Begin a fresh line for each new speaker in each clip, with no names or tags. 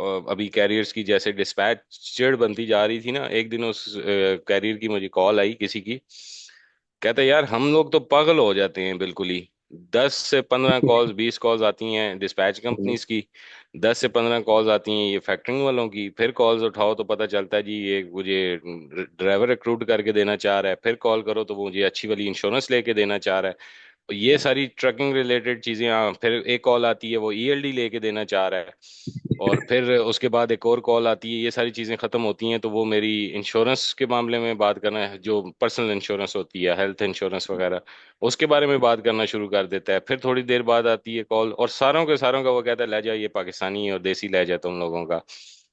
अभी कैरियर्स की जैसे डिस्पैच चिड़ बनती जा रही थी ना, एक दिन उस कैरियर की मुझे कॉल आई किसी की, कहते यार हम लोग तो पागल हो जाते हैं बिल्कुल ही, 10 से 15 कॉल्स 20 कॉल्स आती हैं डिस्पैच कंपनीज की, 10 से 15 कॉल्स आती हैं ये फैक्टरिंग वालों की, फिर कॉल्स उठाओ तो पता चलता है जी ये मुझे ड्राइवर रिक्रूट करके देना चाह रहा है, फिर कॉल करो तो वो मुझे अच्छी वाली इंश्योरेंस लेके देना चाह रहा है, ये सारी ट्रकिंग रिलेटेड चीजें। हाँ, फिर एक कॉल आती है वो ईएलडी लेके देना चाह रहा है, और फिर उसके बाद एक और कॉल आती है, ये सारी चीजें खत्म होती हैं तो वो मेरी इंश्योरेंस के मामले में बात करना है, जो पर्सनल इंश्योरेंस होती है हेल्थ इंश्योरेंस वगैरह, उसके बारे में बात करना शुरू कर देता है। फिर थोड़ी देर बाद आती है कॉल और सारों के सारों का वो कहता है लहजा ये पाकिस्तानी और देसी लहजा तुम लोगों का,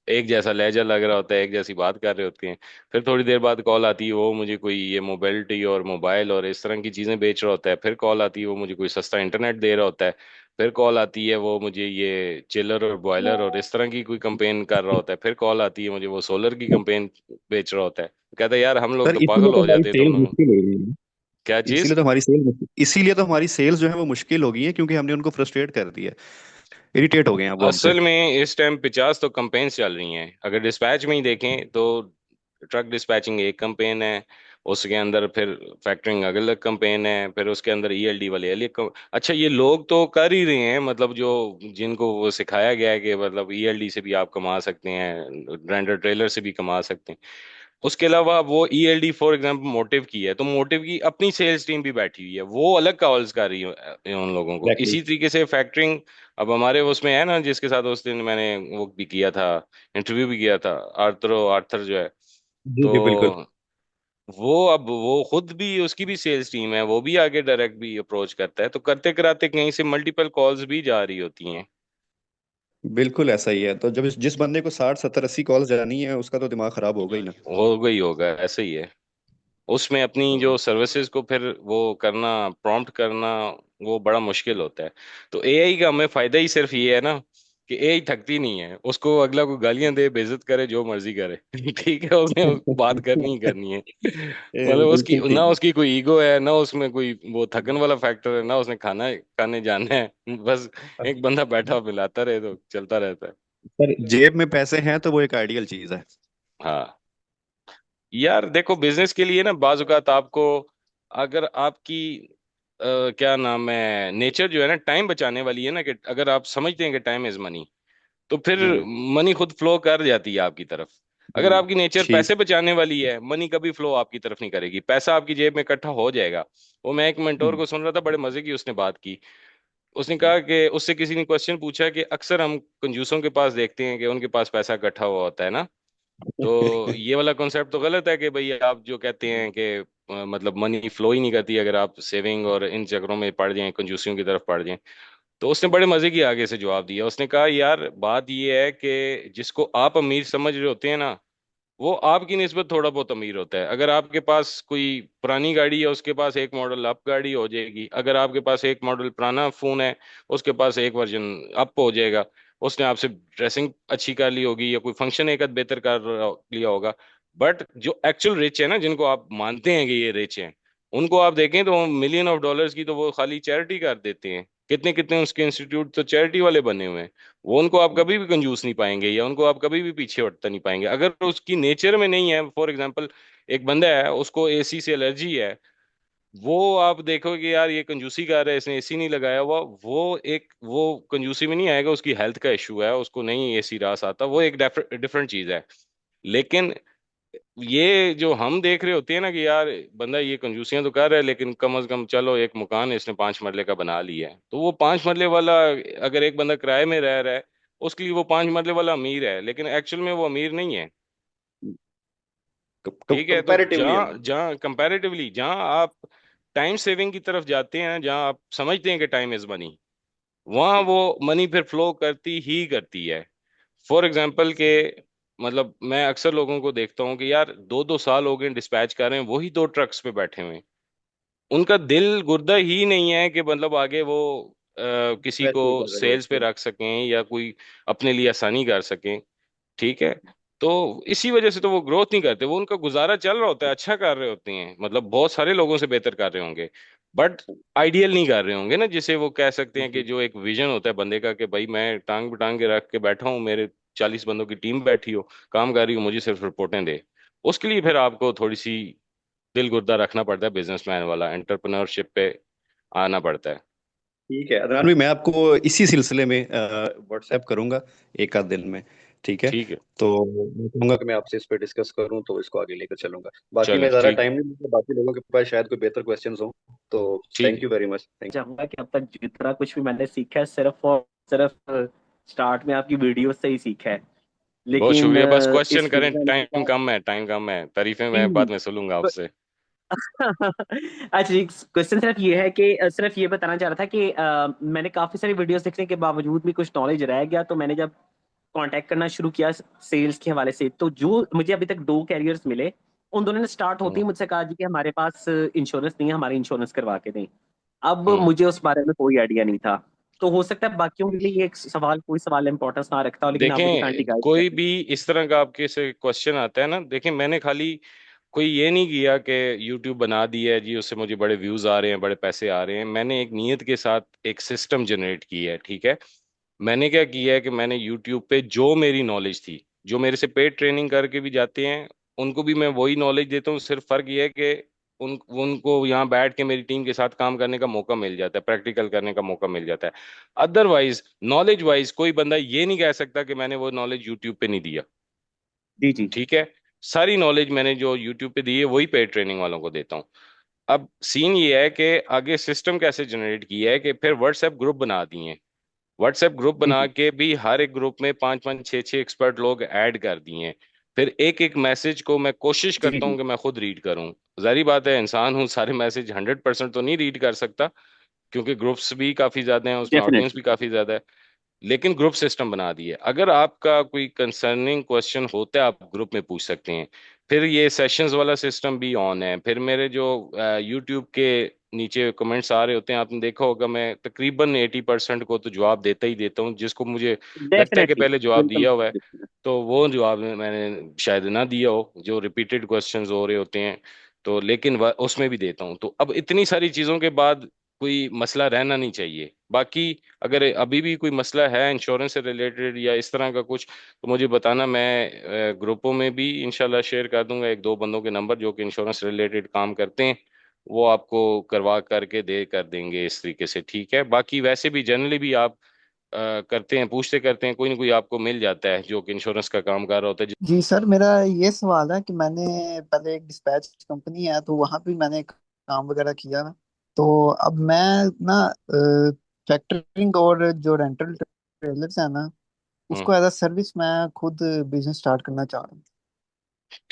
एक जैसा लहजा लग रहा होता है, एक जैसी बात कर रहे होते हैं। फिर थोड़ी देर बाद कॉल आती है वो मुझे कोई ये मोबिलिटी और मोबाइल और इस तरह की चीजें बेच रहा होता है, फिर कॉल आती है वो मुझे कोई सस्ता इंटरनेट दे रहा होता है, फिर कॉल आती है वो मुझे ये चिलर और बॉयलर और इस तरह की कोई कंपेन कर रहा होता है, फिर कॉल आती है मुझे वो सोलर की कंपेन बेच रहा होता है। कहता है यार हम लोग
सर
तो
इसीलिए
पागल
तो
हो
हमारी
जाते हैं तुम
सेल्स
लोग।
मुश्किल हो रही है।
क्या चीज?
इसीलिए तो हमारी सेल्स जो है वो मुश्किल हो गई है, क्योंकि हमने उनको फ्रस्ट्रेट कर दिया, इरिटेट हो गए हैं अब वो हम पे।
असल में इस टाइम 50 तो कंपेन्स चल रही हैं, अगर डिस्पैच में ही देखें तो ट्रक डिस्पैचिंग एक कंपेन है, उसके अंदर फिर फैक्टरिंग अलग अलग कंपेन है, फिर उसके अंदर ईएलडी वाले अलग अच्छा ये लोग तो कर ही रहे हैं, मतलब जो जिनको वो सिखाया गया है कि मतलब ईएलडी से भी आप कमा सकते हैं, ग्राइंडर ट्रेलर से भी कमा सकते हैं। उसके अलावा वो ईएलडी फॉर एग्जांपल मोटिव की है तो मोटिव की अपनी सेल्स टीम भी बैठी हुई है, वो अलग कॉल्स कर रही है उन लोगों को।
एग्जैक्टली।
इसी तरीके से फैक्टरिंग अब हमारे उसमें है ना, जिसके साथ उस दिन मैंने वो भी किया था, इंटरव्यू भी किया था, आर्थर जो है,
जी
तो
जी बिल्कुल।
वो अब वो खुद भी उसकी भी सेल्स टीम है, वो भी आगे डायरेक्ट भी अप्रोच करता है, तो करते कराते कहीं से मल्टीपल कॉल्स भी जा रही होती हैं।
बिल्कुल ऐसा ही है, तो जब जिस बंदे को 60 70 80 कॉल्स जानी है, उसका तो दिमाग खराब होगा ही ना।
हो गई होगा, ऐसे ही है। उसमें अपनी जो सर्विसेज को फिर वो करना, प्रॉम्प्ट करना, वो बड़ा मुश्किल होता है। तो एआई का हमें फायदा ही सिर्फ ये है ना कि एआई थकती नहीं है, उसको अगला को गालियां दे बेइज्जत करे जो मर्जी करे ठीक है, उसने बात करनी ही करनी है। मतलब उसकी
बिल्कुल
ना
ठीक है।
उसकी कोई ईगो है ना उसमें कोई वो थकन वाला फैक्टर है ना, उसने खाना खाने जाना है बस, एक बंदा बैठा मिलाता रहे तो चलता रहता है।
सर जेब में पैसे हैं तो वो एक आइडियल चीज है।
हाँ यार देखो बिजनेस के लिए ना बाज़ औक़ात आपको, अगर आपकी क्या नाम है नेचर जो है ना टाइम बचाने वाली है ना, कि अगर आप समझते हैं कि टाइम इज मनी, तो फिर
हम्म
मनी खुद फ्लो कर जाती है आपकी तरफ। अगर आपकी नेचर
ठीक।
पैसे बचाने वाली है, मनी कभी फ्लो आपकी तरफ नहीं करेगी, पैसा आपकी जेब में इकट्ठा हो जाएगा। वो मैं एक मेंटोर
हम्म
को सुन रहा था, बड़े मजे की उसने बात की। उसने कहा कि उससे किसी ने क्वेश्चन पूछा कि अक्सर हम कंजूसों के पास देखते हैं कि उनके पास पैसा इकट्ठा हुआ होता है ना, तो ये वाला कॉन्सेप्ट तो गलत है कि भाई आप जो कहते हैं कि मतलब मनी फ्लो ही नहीं करती अगर आप सेविंग और इन चक्करों में पड़ जाएं, कंजूसियों की तरफ पड़ जाएं। तो उसने बड़े मजे की आगे से जवाब दिया, उसने कहा यार बात ये है कि जिसको आप अमीर समझ रहे होते हैं ना, वो आपकी निस्बत थोड़ा बहुत अमीर होता है। अगर आपके पास कोई पुरानी गाड़ी है उसके पास एक मॉडल अप गाड़ी हो जाएगी, अगर आपके पास एक मॉडल पुराना फोन है उसके पास एक वर्जन अप हो जाएगा। उसने आपसे ड्रेसिंग अच्छी कर ली होगी या कोई फंक्शन एक आध बेहतर कर लिया होगा। बट जो एक्चुअल रिच है ना, जिनको आप मानते हैं कि ये रिच हैं, उनको आप देखें तो मिलियन ऑफ डॉलर्स की तो वो खाली चैरिटी कर देते हैं, कितने कितने उसके इंस्टीट्यूट तो चैरिटी वाले बने हुए हैं। वो उनको आप कभी भी कंजूस नहीं पाएंगे या उनको आप कभी भी पीछे हटता नहीं पाएंगे, अगर उसकी नेचर में नहीं है। फॉर एग्जाम्पल एक बंदा है उसको एसी से एलर्जी है, वो आप देखोगे यार ये कंजूसी कर रहा है, इसने एसी नहीं लगाया हुआ, वो कंजूसी में नहीं आएगा, उसकी हेल्थ का इशू है, उसको नहीं एसी रास आता, वो एक डिफरेंट चीज है। लेकिन ये जो हम देख रहे होते हैं ना कि यार बंदा ये कंजूसियां तो कर रहा है लेकिन कम से कम चलो एक मकान इसने 5 मरले का बना लिया है, तो वो 5 मरले वाला अगर एक बंदा किराए में रह रहा है उसके लिए वो 5 मरले वाला अमीर है, लेकिन एक्चुअल में वो अमीर नहीं है। ठीक है, तो
कंपैरेटिवली
जहाँ
अमीर।
जहाँ कंपैरेटिवली जहाँ आप टाइम सेविंग की तरफ जाते हैं, जहाँ आप समझते हैं कि टाइम इज मनी, वहाँ वो मनी फिर फ्लो करती ही करती है। फॉर एग्जाम्पल के मतलब मैं अक्सर लोगों को देखता हूँ कि यार 2 2 साल हो गए डिस्पैच कर रहे हैं, वही 2 ट्रक्स पे बैठे हुए हैं, उनका दिल गुर्दा ही नहीं है कि मतलब आगे वो किसी को
वैसे ही कर रहे
सेल्स पे
हो।
रख सकें या कोई अपने लिए आसानी कर सकें। ठीक है, तो इसी वजह से तो वो ग्रोथ नहीं करते, वो उनका गुजारा चल रहा होता है, अच्छा कर रहे होते हैं, मतलब बहुत सारे लोगों से बेहतर कर रहे होंगे, बट आइडियल नहीं कर रहे होंगे ना, जिसे वो कह सकते हैं कि
जी।
जो एक विजन होता है बंदे का कि भाई मैं टांग पे टांग के रख के बैठा हूँ, मेरे 40 बंदों की टीम बैठी हो, काम कर रही हो, मुझे सिर्फ रिपोर्टें दे। उसके लिए फिर आपको थोड़ी सी दिल गुर्दा रखना पड़ता है, बिजनेसमैन वाला एंटरप्रेन्योरशिप पे आना पड़ता है।
ठीक है अदनान भाई, मैं आपको इसी सिलसिले में व्हाट्सएप करूंगा एक आध दिन में। ठीक है।
ठीक है।
तो मैं कहूंगा कि मैं आपसे इस पे डिस्कस करूं तो इसको आगे लेकर चलूंगा। बाकी
चलें
मैं ज़्यादा
ठीक।
टाइम नहीं लूंगा, बाकी लोगों के पास शायद कोई बेहतर क्वेश्चंस हो। तो
ठीक
थैंक
है।
You very much.
चाहूंगा कि अब तक जितना कुछ भी मैंने सीखा है सिर्फ और सिर्फ स्टार्ट में आपकी वीडियो से ही सीखा है।
बहुत
लेकिन
शुक्रिया, बस क्वेश्चन
इस फील्ड
करें,
में आने के
टाइम
बाद
कम है, टाइम कम है, तारीफें मैं
जी,
बाद में सुनूंगा
तो
आपसे।
अच्छा जी, क्वेश्चन सिर्फ ये है कि सिर्फ ये बताना चाह रहा था कि मैंने काफी सारी वीडियोस देखने के बावजूद भी कुछ नॉलेज रह गया, तो मैंने जब कांटेक्ट करना शुरू किया सेल्स के हवाले से, तो जो मुझे अभी तक दो कैरियर्स मिले, उन दोनों ने स्टार्ट होते
हम्म।
ही मुझसे कहा जी कि हमारे पास इंश्योरेंस नहीं है, हमारे इंश्योरेंस करवा के दें। अब
हम्म।
मुझे उस बारे में कोई आइडिया नहीं था। तो हो सकता है बाकियों के लिए ये एक सवाल, कोई सवाल इंपॉर्टेंस ना रखता हो, लेकिन आप मुझे काइंडली
देखें,
गाइड
कोई
करें।
भी इस तरह का आपके से क्वेश्चन आता है ना, देखें मैंने खाली कोई ये नहीं किया कि यूट्यूब बना दिया है जी, उससे मुझे बड़े व्यूज आ रहे हैं, बड़े पैसे आ रहे हैं। मैंने एक नीयत के साथ एक सिस्टम जनरेट की है, ठीक है। मैंने क्या किया है कि मैंने यूट्यूब पे जो मेरी नॉलेज थी, जो मेरे से पेड ट्रेनिंग करके भी जाते हैं, उनको भी मैं वही नॉलेज देता हूँ। सिर्फ फर्क ये है कि उनको यहाँ बैठ के मेरी टीम के साथ काम करने का मौका मिल जाता है, प्रैक्टिकल करने का मौका मिल जाता है। अदरवाइज नॉलेज वाइज कोई बंदा ये नहीं कह सकता कि मैंने वो नॉलेज यूट्यूब पे नहीं दिया।
जी जी।
ठीक है। सारी नॉलेज मैंने जो यूट्यूब पे दी है वही पेड ट्रेनिंग वालों को देता हूँ। अब सीन ये है कि आगे सिस्टम कैसे जनरेट किया है कि फिर व्हाट्सएप ग्रुप बना दिए हैं। व्हाट्सएप ग्रुप
जी
बना
जी।
के भी हर एक ग्रुप में पांच पांच छह छह एक्सपर्ट लोग ऐड कर दिए हैं। फिर एक एक मैसेज को मैं कोशिश
जी
करता
जी।
हूँ कि मैं खुद रीड करूँ। जारी बात है, इंसान हूँ, सारे मैसेज 100% तो नहीं रीड कर सकता, क्योंकि ग्रुप्स भी काफी ज्यादा हैं, उसमें ऑडियंस
डेफिनेटली।
भी काफी ज्यादा है। लेकिन ग्रुप सिस्टम बना दिए, अगर आपका कोई कंसर्निंग क्वेश्चन होता है आप ग्रुप में पूछ सकते हैं। फिर ये सेशंस वाला सिस्टम भी ऑन है। फिर मेरे जो यूट्यूब के नीचे कमेंट्स आ रहे होते हैं, आपने देखा होगा, मैं तकरीबन 80% को तो जवाब देता ही देता हूँ, जिसको मुझे लगता है कि
डेफिनेटली।
पहले जवाब
बिल्कुल।
दिया हुआ है। तो वो जवाब मैंने शायद ना दिया हो, जो रिपीटेड क्वेश्चंस हो रहे होते हैं। तो लेकिन उसमें भी देता हूँ। तो अब इतनी सारी चीज़ों के बाद कोई मसला रहना नहीं चाहिए। बाकी अगर अभी भी कोई मसला है इंश्योरेंस से रिलेटेड या इस तरह का कुछ, तो मुझे बताना, मैं ग्रुपों में भी इंशाल्लाह शेयर कर दूंगा एक दो बंदों के नंबर जो कि इंश्योरेंस रिलेटेड काम करते हैं। वो आपको करवा करके दे कर देंगे इस तरीके से, ठीक है। बाकी वैसे भी जनरली भी आप करते हैं, पूछते करते हैं, कोई ना कोई आपको मिल जाता है जो कि इंश्योरेंस का काम कर रहा होता है।
जी सर, मेरा ये सवाल है कि मैंने पहले एक डिस्पैच कंपनी है तो वहाँ भी मैंने काम वगैरह किया। तो अब मैं ना फैक्टरिंग और जो रेंटल ट्रेलर्स है ना,
हम्म।
उसको एज अ सर्विस मैं खुद बिजनेस स्टार्ट करना चाह रहा हूँ।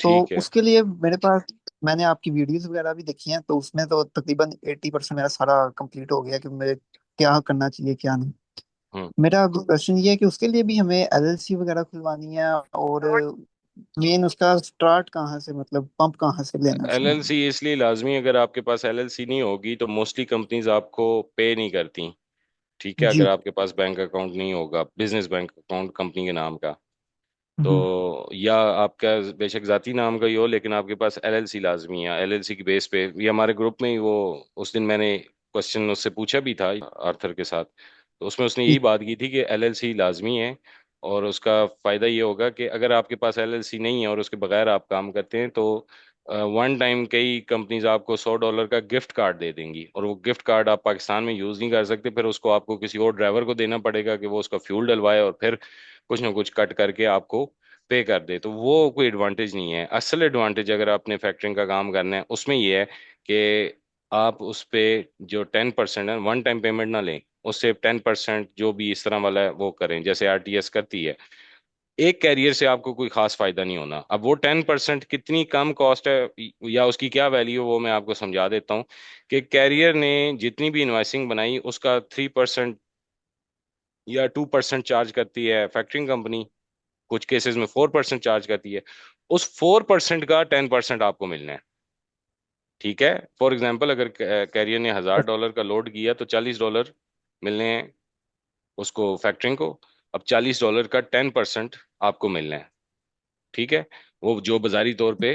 तो
ठीक है।
उसके लिए मेरे पास, मैंने आपकी वीडियोस वगैरह भी देखी हैं, तो उसमें तो तकरीबन 80% मेरा सारा कंप्लीट हो गया कि मुझे क्या करना चाहिए क्या नहीं।
हम्म।
मेरा क्वेश्चन ये है कि उसके लिए भी हमें एलएलसी वगैरह खुलवानी है, और मेन उसका स्टार्ट कहाँ से, मतलब पंप कहाँ से लेना चाहिए।
एलएलसी इसलिए लाजमी, अगर आपके पास एलएलसी नहीं होगी तो मोस्टली कंपनीज आपको पे नहीं करती। ठीक है, अगर
जी।
आपके पास बैंक अकाउंट नहीं होगा, बिजनेस बैंक अकाउंट कंपनी के नाम का,
हम्म।
तो या आपका बेशक जाती नाम का ही हो, लेकिन आपके पास एलएलसी लाजमी है। एलएलसी की बेस पे ये हमारे ग्रुप में ही वो उस दिन मैंने क्वेश्चन उससे पूछा भी था आर्थर के साथ, तो उसमें उसने यही
जी।
बात की थी कि एलएलसी लाजमी है। और उसका फायदा ये होगा कि अगर आपके पास एलएलसी नहीं है और उसके बगैर आप काम करते हैं, तो वन टाइम कई कंपनीज आपको $100 का गिफ्ट कार्ड दे देंगी, और वो गिफ्ट कार्ड आप पाकिस्तान में यूज़ नहीं कर सकते। फिर उसको आपको किसी और ड्राइवर को देना पड़ेगा कि वो उसका फ्यूल डलवाए और फिर कुछ ना कुछ कट करके आपको पे कर दे। तो वो कोई एडवांटेज नहीं है। असल एडवांटेज अगर आपने फैक्टरिंग का काम करना है उसमें ये है कि आप उस पे जो 10% है, वन टाइम पेमेंट ना लें, उससे 10% जो भी इस तरह वाला है वो करें, जैसे आरटीएस करती है। एक कैरियर से आपको कोई खास फायदा नहीं होना। अब वो 10% कितनी कम कॉस्ट है या उसकी क्या वैल्यू है, वो मैं आपको समझा देता हूँ। कि कैरियर ने जितनी भी इनवॉइसिंग बनाई उसका 3% या 2% चार्ज करती है फैक्टरिंग कंपनी, कुछ केसेस में 4% चार्ज करती है। उस 4% का 10% आपको मिलना है। ठीक है। फॉर एग्जाम्पल, अगर कैरियर ने $1000 का लोड किया तो $40 मिलने हैं उसको फैक्टरिंग को। अब $40 का 10% आपको मिलना है। ठीक है। वो जो बाजारी तौर पे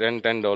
$10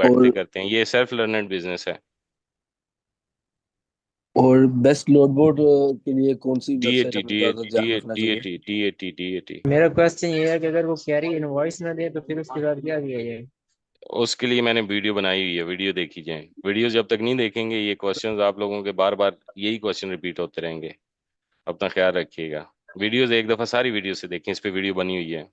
बैठते
और
करते हैं, ये सेल्फ लर्नड बिजनेस है।
और बेस्ट लोड बोर्ड के लिए कौन सी वेबसाइट
डीएटी
हमें ज्यादा
डीएटी
ध्यान रखना चाहिए?
DAT DAT DAT.
मेरा क्वेश्चन ये है कि अगर वो कैरी इनवॉइस ना दे तो फिर उसके बाद क्या किया जाए?
उसके लिए मैंने वीडियो बनाई हुई है, वीडियो देखी जाए। वीडियो जब तक नहीं देखेंगे ये क्वेश्चंस आप लोगों के बार बार यही क्वेश्चन रिपीट होते रहेंगे। अपना ख्याल रखिएगा। वीडियोस एक दफ़ा सारी वीडियो से देखें, इस पे वीडियो बनी हुई है।